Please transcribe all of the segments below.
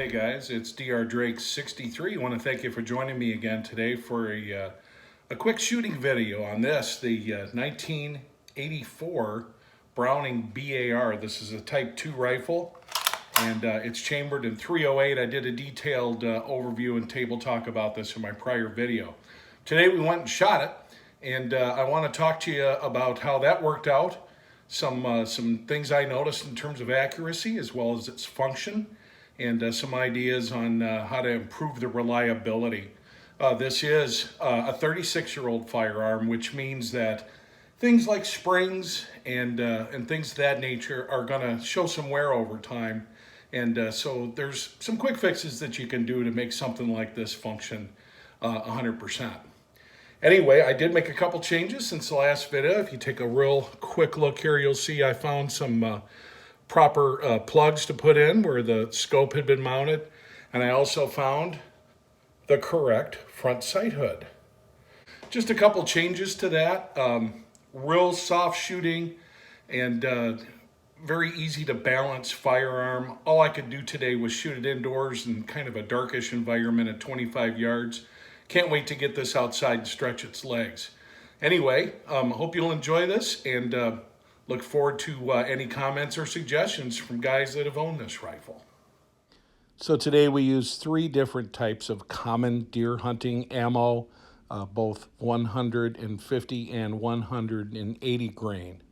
Hey guys, it's Dr. Drake 63. I want to thank you for joining me again today for a quick shooting video on this, the 1984 Browning BAR. This is a Type 2 rifle, and it's chambered in .308. I did a detailed overview and table talk about this in my prior video. Today we went and shot it, and I want to talk to you about how that worked out, some things I noticed in terms of accuracy as well as its function, and some ideas on how to improve the reliability. This is a 36-year-old firearm, which means that things like springs and things of that nature are going to show some wear over time. And so there's some quick fixes that you can do to make something like this function 100%. Anyway, I did make a couple changes since the last video. If you take a real quick look here, you'll see I found some proper plugs to put in where the scope had been mounted, and I also found the correct front sight hood. Just a couple changes to that. Real soft shooting and very easy to balance firearm. All I could do today was shoot it indoors in kind of a darkish environment at 25 yards. Can't wait to get this outside and stretch its legs. Anyway, hope you'll enjoy this, and look forward to any comments or suggestions from guys that have owned this rifle. So today we use 3 different types of common deer hunting ammo, both 150 and 180 grain.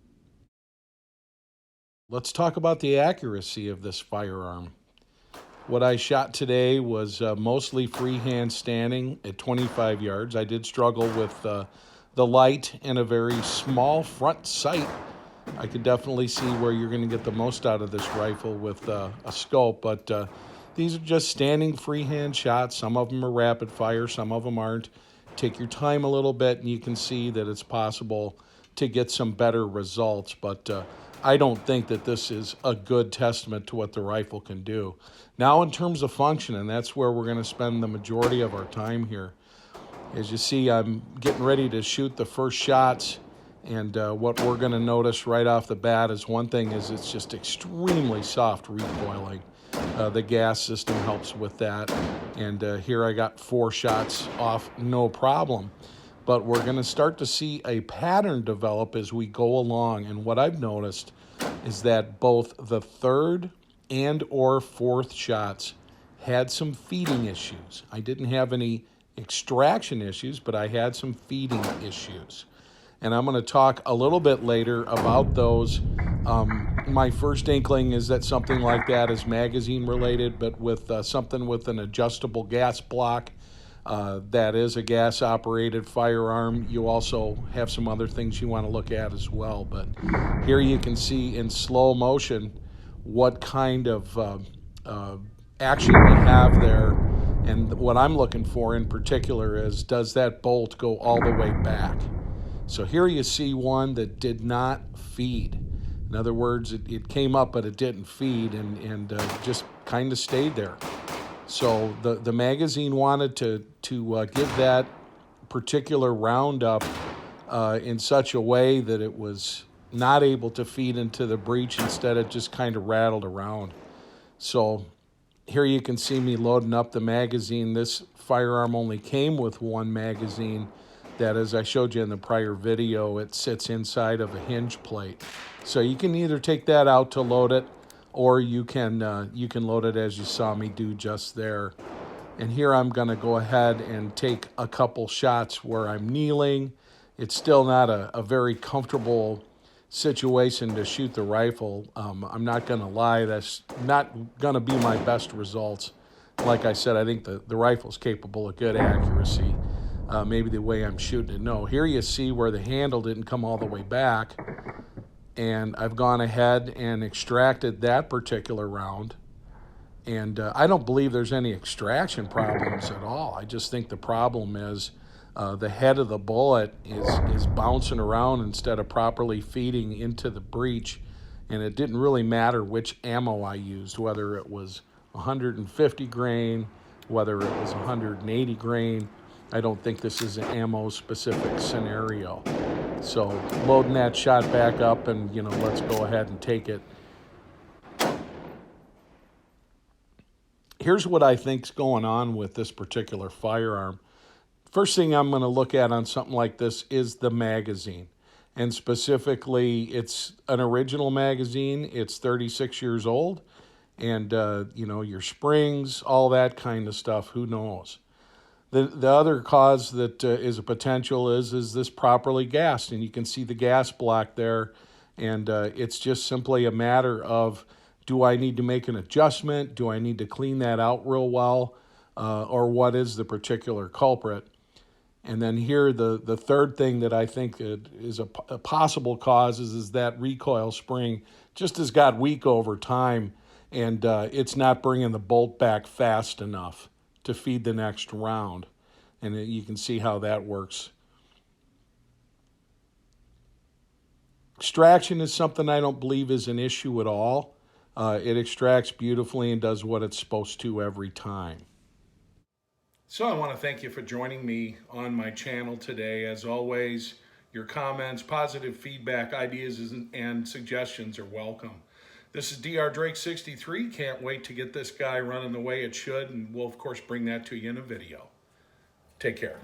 Let's talk about the accuracy of this firearm. What I shot today was mostly freehand standing at 25 yards. I did struggle with the light and a very small front sight. I could definitely see where you're going to get the most out of this rifle with a scope, but these are just standing freehand shots. Some of them are rapid fire, some of them aren't. Take your time a little bit and you can see that it's possible to get some better results, but I don't think that this is a good testament to what the rifle can do. Now in terms of function, and that's where we're going to spend the majority of our time here. As you see, I'm getting ready to shoot the first shots. And what we're going to notice right off the bat is one thing is it's just extremely soft recoiling. The gas system helps with that. And here I got 4 shots off, no problem. But we're going to start to see a pattern develop as we go along. And what I've noticed is that both the third and or fourth shots had some feeding issues. I didn't have any extraction issues, but I had some feeding issues. And I'm going to talk a little bit later about those. My first inkling is that something like that is magazine related, but with something with an adjustable gas block, that is a gas operated firearm, you also have some other things you want to look at as well. But here you can see in slow motion what kind of action we have there. And what I'm looking for in particular is, does that bolt go all the way back? So here you see one that did not feed. In other words, it came up, but it didn't feed and just kind of stayed there. So the magazine wanted to give that particular round up in such a way that it was not able to feed into the breech. Instead, it just kind of rattled around. So here you can see me loading up the magazine. This firearm only came with 1 magazine. That, as I showed you in the prior video, it sits inside of a hinge plate. So you can either take that out to load it, or you can load it as you saw me do just there. And here I'm going to go ahead and take a couple shots where I'm kneeling. It's still not a very comfortable situation to shoot the rifle. I'm not going to lie, that's not going to be my best results. Like I said, I think the rifle's capable of good accuracy. Maybe the way I'm shooting it. No, here you see where the handle didn't come all the way back, and I've gone ahead and extracted that particular round, and I don't believe there's any extraction problems at all. I just think the problem is the head of the bullet is bouncing around instead of properly feeding into the breech, and it didn't really matter which ammo I used, whether it was 150 grain, whether it was 180 grain. I don't think this is an ammo-specific scenario. So loading that shot back up, and let's go ahead and take it. Here's what I think's going on with this particular firearm. First thing I'm going to look at on something like this is the magazine. And specifically, it's an original magazine. It's 36 years old. And, your springs, all that kind of stuff, who knows? The other cause that is a potential is this properly gassed? And you can see the gas block there. And it's just simply a matter of, do I need to make an adjustment? Do I need to clean that out real well? Or what is the particular culprit? And then here, the third thing that I think is a possible cause is that recoil spring just has got weak over time, and it's not bringing the bolt back fast enough to feed the next round. And you can see how that works. Extraction is something I don't believe is an issue at all. It extracts beautifully and does what it's supposed to every time. So I want to thank you for joining me on my channel today. As always, your comments, positive feedback, ideas, and suggestions are welcome. This is Dr. Drake 63. Can't wait to get this guy running the way it should, and we'll, of course, bring that to you in a video. Take care.